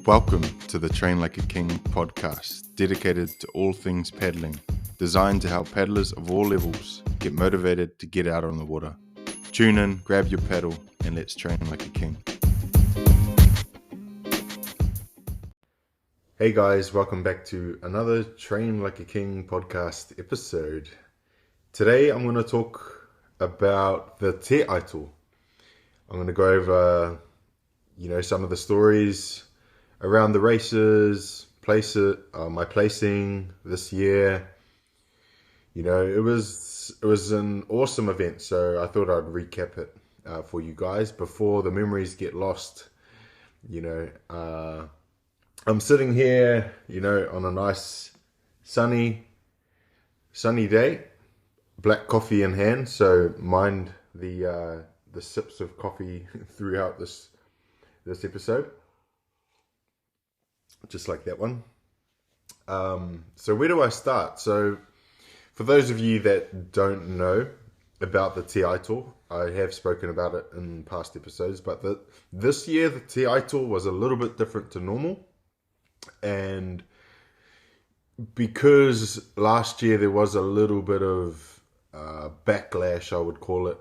Welcome to the Train Like a King podcast, dedicated to all things paddling, designed to help paddlers of all levels get motivated to get out on the water. Tune in, grab your paddle, and let's train like a king. Hey guys, welcome back to another Train Like a King podcast episode. Today I'm going to talk about the Te Aito. I'm going to go over, some of the stories around the races, my placing this year. It was an awesome event, so I thought I'd recap it for you guys before the memories get lost. I'm sitting here, on a nice sunny day, black coffee in hand. So mind the sips of coffee throughout this episode. Just like that one. So where do I start? So for those of you that don't know about the Te Aito, I have spoken about it in past episodes, but this year the Te Aito was a little bit different to normal. And because last year there was a little bit of backlash, I would call it,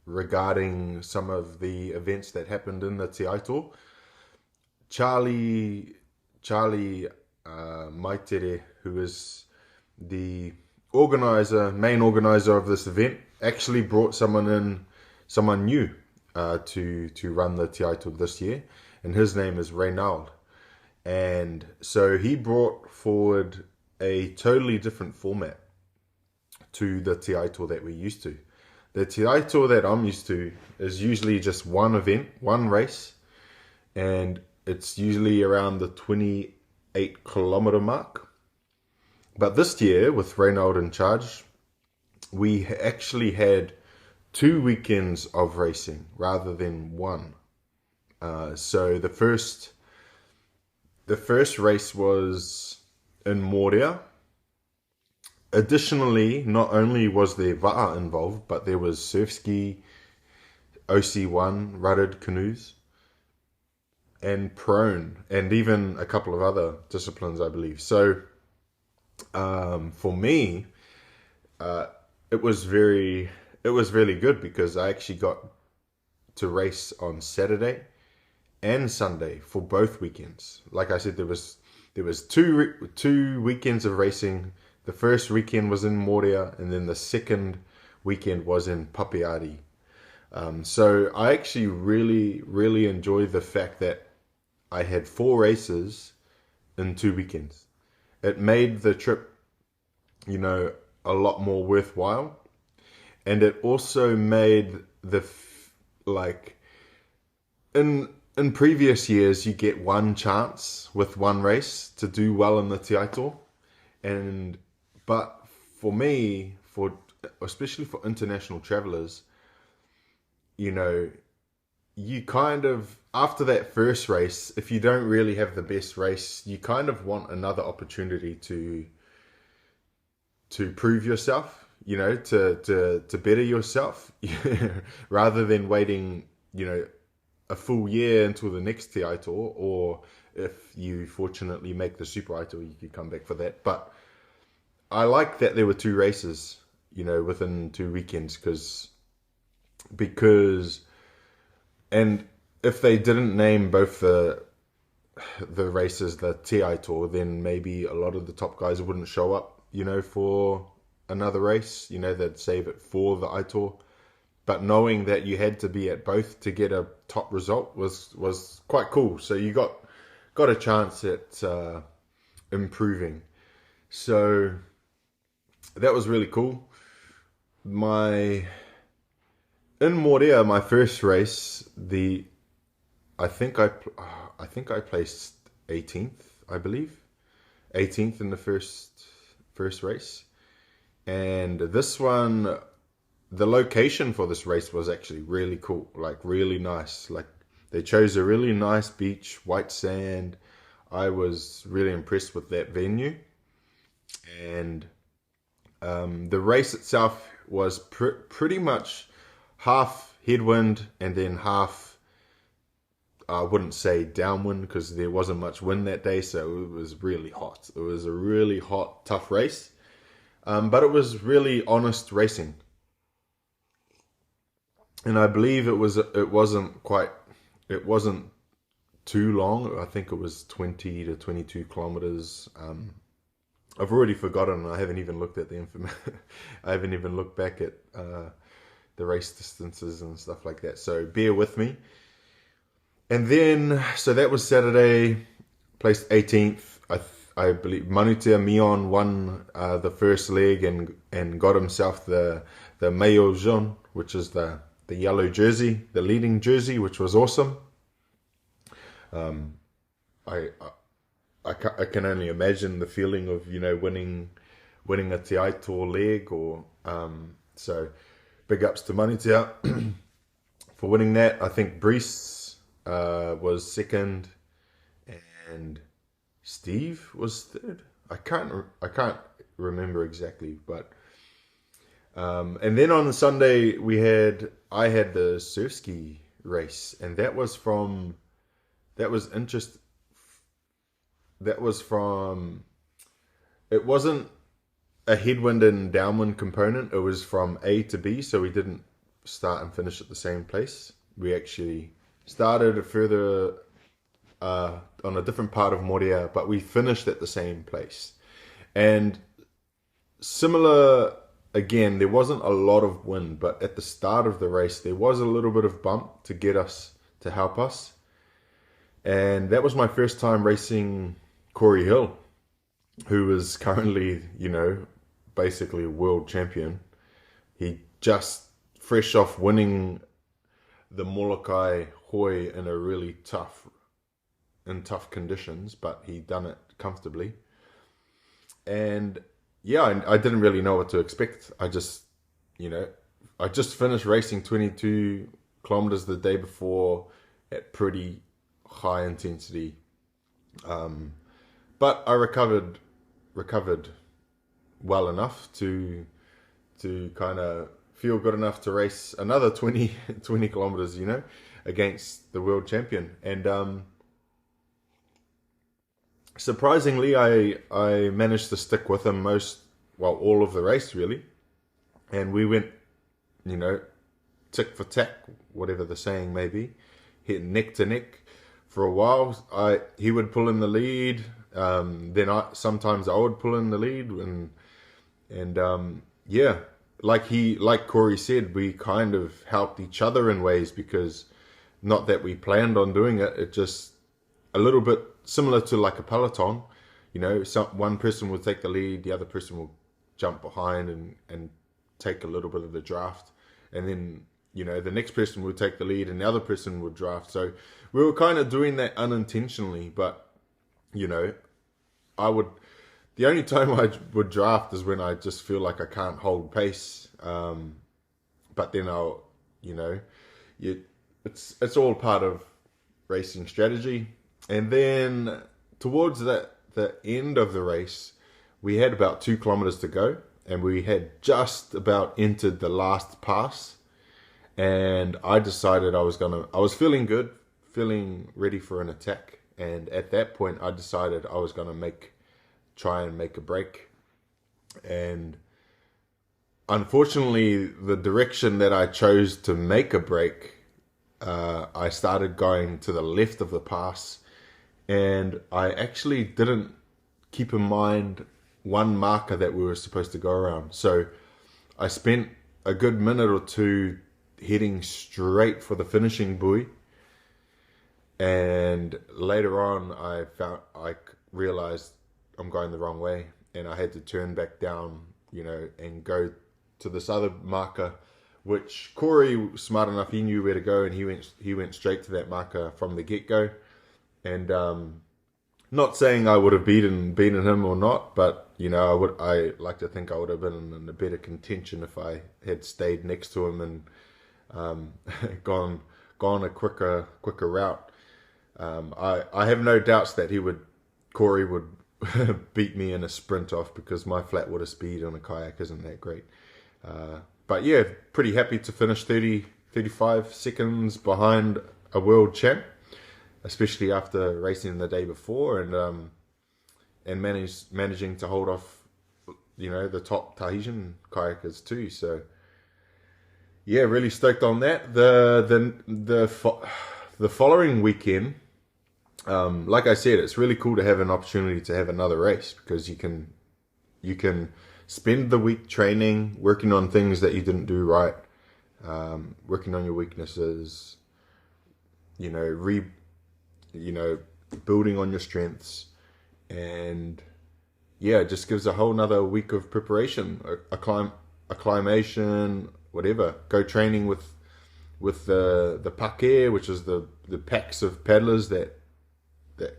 regarding some of the events that happened in the Te Aito, Charlie Maitere, who is the main organizer of this event, actually brought someone new to run the Te Aito this year, and his name is Reynald. And so he brought forward a totally different format to the Te Aito that we're used to. The Te Aito that I'm used to is usually just one event, one race, and it's usually around the 28 kilometer mark. But this year, with Reynald in charge, we actually had 2 weekends of racing rather than one. So the first race was in Moria. Additionally, not only was there va'a involved, but there was surf ski, OC1, ruddered canoes, and prone, and even a couple of other disciplines, I believe. So for me, it was really good because I actually got to race on Saturday and Sunday for both weekends. Like I said, there was two weekends of racing. The first weekend was in Moria, and then the second weekend was in Papeari. So I actually really enjoyed the fact that I had 4 races in 2 weekends. It made the trip, a lot more worthwhile. And it also made in previous years, you get one chance with one race to do well in the Te Aito. But for me, especially for international travelers, you kind of, after that first race, if you don't really have the best race, you kind of want another opportunity to prove yourself, to better yourself, rather than waiting, a full year until the next Te Aito, or if you fortunately make the Super Aito, you could come back for that. But I like that there were 2 races, within 2 weekends, because and if they didn't name both the races the Te Aito, then maybe a lot of the top guys wouldn't show up, for another race. They'd save it for the Aito. But knowing that you had to be at both to get a top result was quite cool. So you got a chance at improving. So that was really cool. In Moria, my first race, I think I placed 18th, I believe, 18th in the first race, and this one, the location for this race was actually really cool, like really nice. Like they chose a really nice beach, white sand. I was really impressed with that venue, and the race itself was pretty much half headwind and then half I wouldn't say downwind because there wasn't much wind that day, so it was really hot. It was a really hot, tough race, but it was really honest racing, and I believe it wasn't too long. I think it was 20 to 22 kilometers. I've already forgotten. I haven't even looked at the I haven't even looked back at the race distances and stuff like that. So bear with me. And then, so that was Saturday, placed 18th. I believe Manutea Mion won the first leg and got himself the maillot jaune, which is the yellow jersey, the leading jersey, which was awesome. I can only imagine the feeling of, winning a Te Aito leg, or so big ups to Manutea for winning that. I think Brees was second and Steve was third. I can't remember exactly, but and then on Sunday I had the surf ski race, and it wasn't a headwind and downwind component. It was from A to B, so we didn't start and finish at the same place. We actually started further on a different part of Moria, but we finished at the same place. And similar, again, there wasn't a lot of wind, but at the start of the race, there was a little bit of bump to help us. And that was my first time racing Corey Hill, who is currently, basically a world champion. He just fresh off winning the Molokai Hoi in a really tough conditions, but he done it comfortably. And yeah, I didn't really know what to expect. I just finished racing 22 kilometers the day before at pretty high intensity, but I recovered well enough to kind of feel good enough to race another 20 kilometers, against the world champion. And surprisingly, I managed to stick with him all of the race really, and we went, tick for tack, whatever the saying may be, hit neck to neck for a while. He would pull in the lead, then sometimes I would pull in the lead, and yeah, like Corey said, we kind of helped each other in ways, because not that we planned on doing it. It just a little bit similar to like a peloton, one person will take the lead, the other person will jump behind and take a little bit of the draft, and then the next person would take the lead and the other person would draft. So we were kind of doing that unintentionally, but the only time I would draft is when I just feel like I can't hold pace. But then it's all part of racing strategy. And then towards the end of the race, we had about 2 kilometers to go, and we had just about entered the last pass. And I decided I was feeling good, feeling ready for an attack. And at that point, I decided I was going to try and make a break. And unfortunately, the direction that I chose to make a break, I started going to the left of the pass, and I actually didn't keep in mind one marker that we were supposed to go around. So I spent a good minute or two heading straight for the finishing buoy, and later on I realized I'm going the wrong way, and I had to turn back down, and go to this other marker, which Corey was smart enough, he knew where to go, and he went straight to that marker from the get-go. And not saying I would have beaten him or not, but I like to think I would have been in a better contention if I had stayed next to him and gone a quicker route. I have no doubts that Corey would beat me in a sprint off, because my flat water speed on a kayak isn't that great. But yeah, pretty happy to finish 35 seconds behind a world champ. especially after racing the day before and managing to hold off, the top Tahitian kayakers too. So yeah, really stoked on that. The following weekend, like I said, it's really cool to have an opportunity to have another race, because you can spend the week training, working on things that you didn't do right, working on your weaknesses, you know, re, building on your strengths, and yeah, it just gives a whole nother week of preparation, acclimation, whatever. Go training with the pake, which is the packs of paddlers that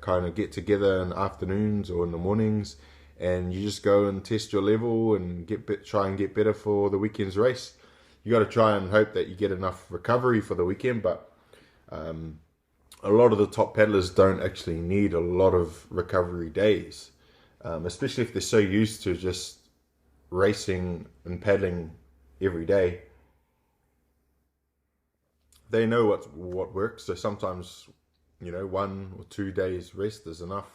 kind of get together in the afternoons or in the mornings, and you just go and test your level and try and get better for the weekend's race. You got to try and hope that you get enough recovery for the weekend, but a lot of the top paddlers don't actually need a lot of recovery days, especially if they're so used to just racing and paddling every day. They know what works, so sometimes 1 or 2 days rest is enough.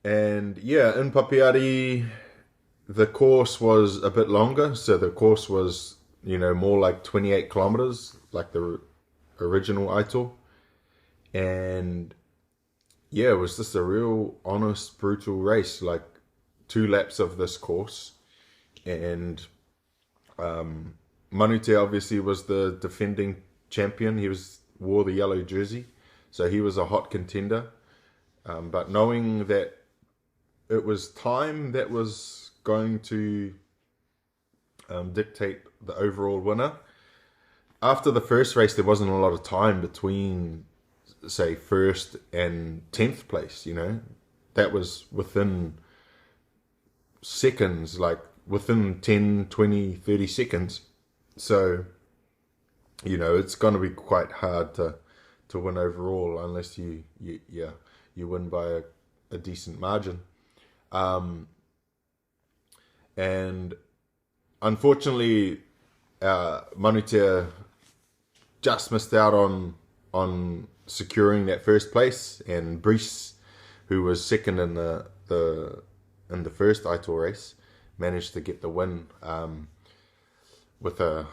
And yeah, in Papiari, the course was a bit longer. So the course was, more like 28 kilometers, like the original Aito. And yeah, it was just a real honest, brutal race, like 2 laps of this course. And Manute obviously was the defending champion. He wore the yellow jersey, so he was a hot contender. But knowing that it was time that was going to dictate the overall winner. After the first race, there wasn't a lot of time between, say, first and 10th place, That was within seconds, like within 10, 20, 30 seconds. So, it's going to be quite hard to win overall unless you win by a decent margin. And unfortunately, Manute just missed out on securing that first place, and Brice, who was second in the first Aito race, managed to get the win with a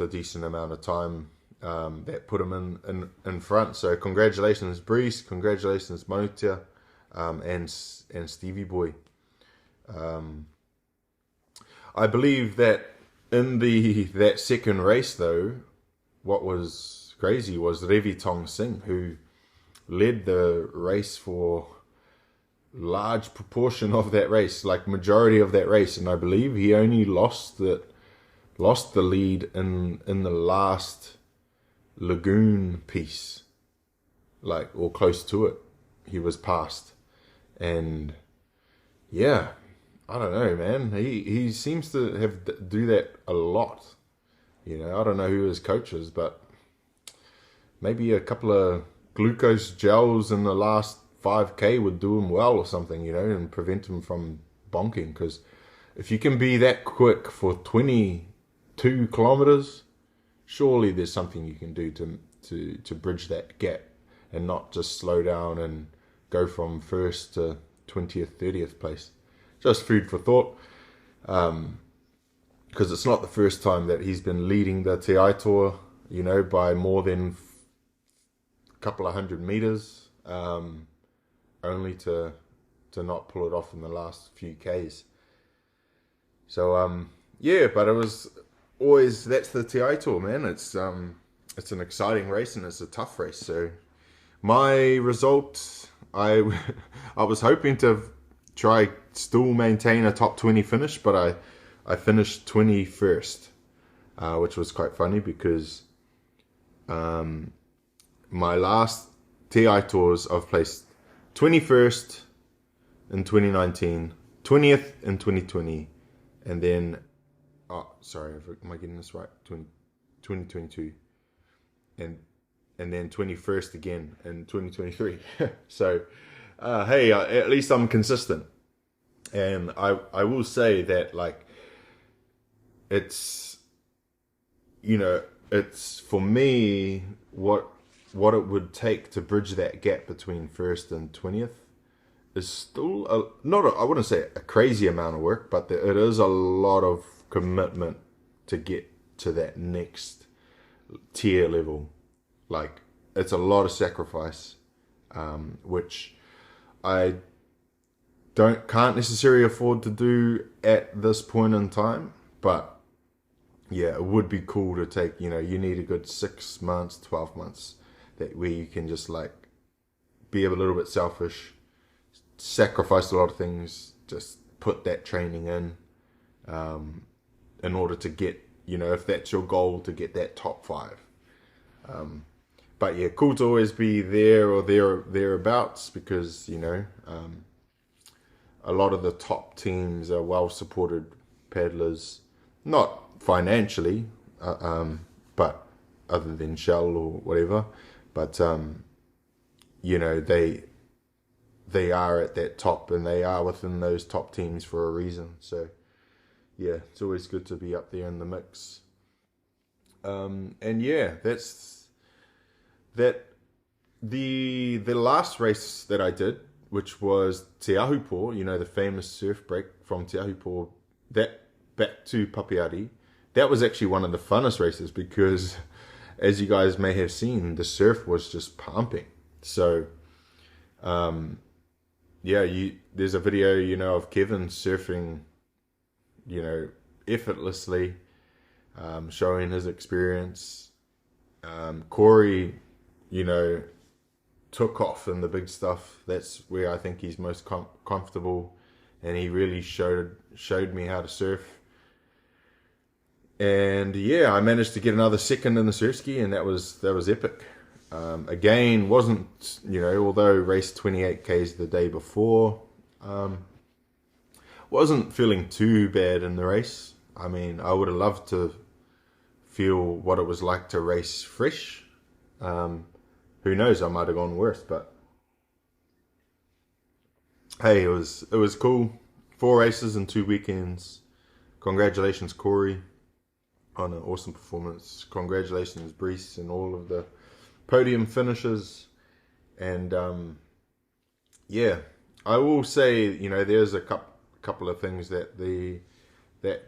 decent amount of time that put him in front. So congratulations Brice, congratulations Manute, and Stevie Boy. I believe that in that second race, though, what was crazy was Revi Tong Singh, who led the race for large proportion of that race, like majority of that race, and I believe he only lost the lead in the last lagoon piece, or close to it. He was passed, and yeah, I don't know, man. He seems to do that a lot. I don't know who his coach is, but maybe a couple of glucose gels in the last 5K would do him well or something, and prevent him from bonking. Because if you can be that quick for 22 kilometers, surely there's something you can do to bridge that gap and not just slow down and go from first to 20th, 30th place. Just food for thought. Because it's not the first time that he's been leading the Te Aito, by more than a couple of 100 meters, only to not pull it off in the last few Ks. So, yeah, but it was always, that's the Te Aito, man. It's an exciting race and it's a tough race. So my result, I was hoping to still maintain a top 20 finish, but I finished 21st, which was quite funny because my last Te Aitos I've placed 21st in 2019, 20th in 2020, and then, am I getting this right? 2022, and then 21st again in 2023. So, hey, at least I'm consistent. And I will say that, it's, it's for me what it would take to bridge that gap between first and 20th is still I wouldn't say a crazy amount of work, but it is a lot of commitment to get to that next tier level. Like, it's a lot of sacrifice, which I can't necessarily afford to do at this point in time. But yeah, it would be cool to take, you need a good 6 months, 12 months where you can just like be a little bit selfish, sacrifice a lot of things, just put that training in order to get, if that's your goal, to get that top 5. But yeah, cool to always be there or thereabouts, because a lot of the top teams are well supported paddlers, not financially, but other than Shell or whatever, but they are at that top, and they are within those top teams for a reason. So yeah, it's always good to be up there in the mix. And yeah, that's that. The last race that I did, which was Te Aito, the famous surf break from Te Aito, that back to Papeari, that was actually one of the funnest races, because as you guys may have seen, the surf was just pumping. So there's a video, of Kevin surfing, effortlessly, showing his experience. Corey, took off in the big stuff. That's where I think he's most comfortable, and he really showed me how to surf. And yeah, I managed to get another second in the surf ski, and that was epic. Again, wasn't, although raced 28 Ks the day before, wasn't feeling too bad in the race. I mean, I would have loved to feel what it was like to race fresh. Who knows, I might have gone worse, but hey, it was cool. 4 races in 2 weekends. Congratulations, Corey, on an awesome performance. Congratulations, Brees, and all of the podium finishes. And yeah, I will say, there's a couple of things that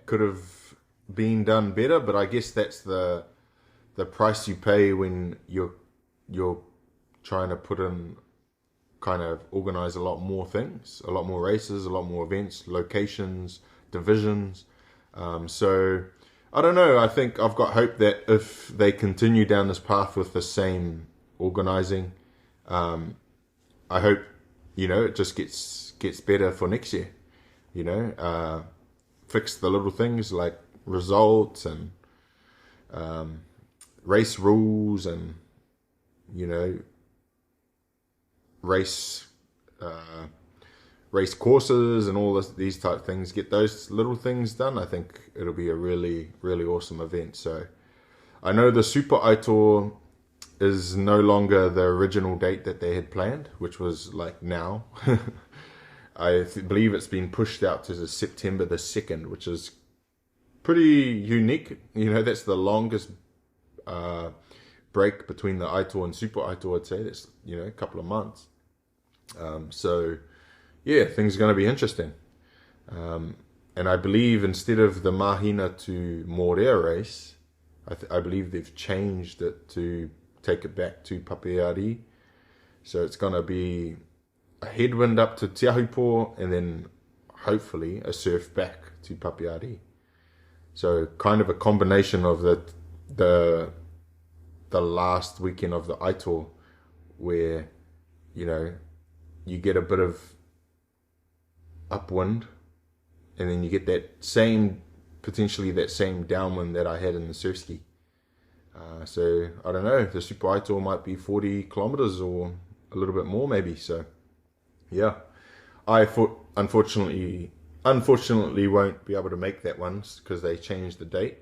could have been done better, but I guess that's the price you pay when you're trying to put in, kind of organize a lot more things, a lot more races, a lot more events, locations, divisions. So I don't know. I think I've got hope that if they continue down this path with the same organizing, I hope, it just gets better for next year. Fix the little things like results and race rules, and race courses and all these type of things. Get those little things done. I think it'll be a really, really awesome event. So I know the Super Aito is no longer the original date that they had planned, which was like now. I believe it's been pushed out to September the 2nd, which is pretty unique. That's the longest break between the Aito and Super Aito, I'd say. That's, a couple of months. So yeah, things are going to be interesting. And I believe instead of the Mahina to Morea race, I believe they've changed it to take it back to Papeari. So it's going to be a headwind up to Te Aito, and then hopefully a surf back to Papeari. So kind of a combination of the last weekend of the Aito, where you get a bit of upwind, and then you get potentially that same downwind that I had in the surf ski. So I don't know, the Super Aito might be 40 kilometers or a little bit more maybe. So yeah, I unfortunately won't be able to make that one because they changed the date,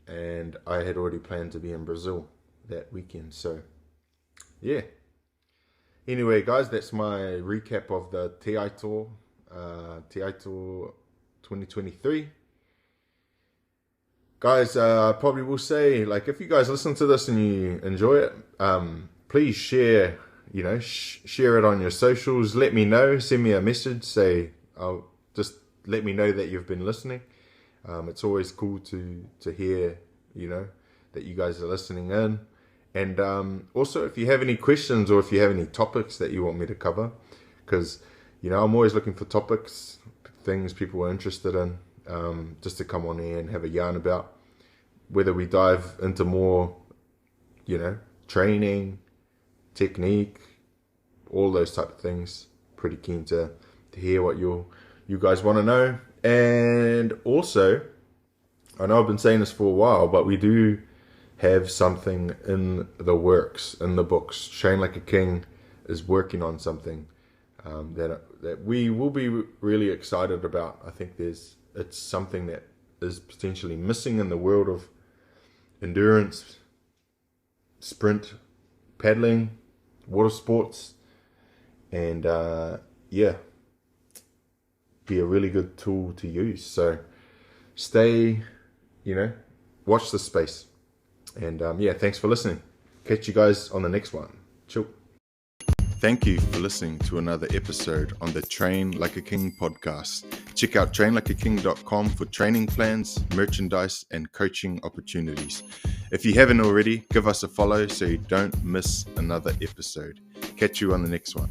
and I had already planned to be in Brazil that weekend. So yeah, anyway guys, that's my recap of the Te Aito 2023. guys, I probably will say, like, if you guys listen to this and you enjoy it, please share, share it on your socials. Let me know. Send me a message. Just let me know that you've been listening. It's always cool to hear, that you guys are listening in. And also, if you have any questions or if you have any topics that you want me to cover, because, I'm always looking for topics, things people are interested in, just to come on here and have a yarn about. Whether we dive into more, training, technique, all those type of things. Pretty keen to hear what you guys want to know. And also, I know I've been saying this for a while, but we do have something in the works, in the books. Train Like a King is working on something that we will be really excited about. I think it's something that is potentially missing in the world of endurance, sprint, paddling, water sports, and be a really good tool to use. So stay, watch this space. And thanks for listening. Catch you guys on the next one. Chill. Thank you for listening to another episode on the Train Like a King podcast. Check out trainlikeaking.com for training plans, merchandise, and coaching opportunities. If you haven't already, give us a follow so you don't miss another episode. Catch you on the next one.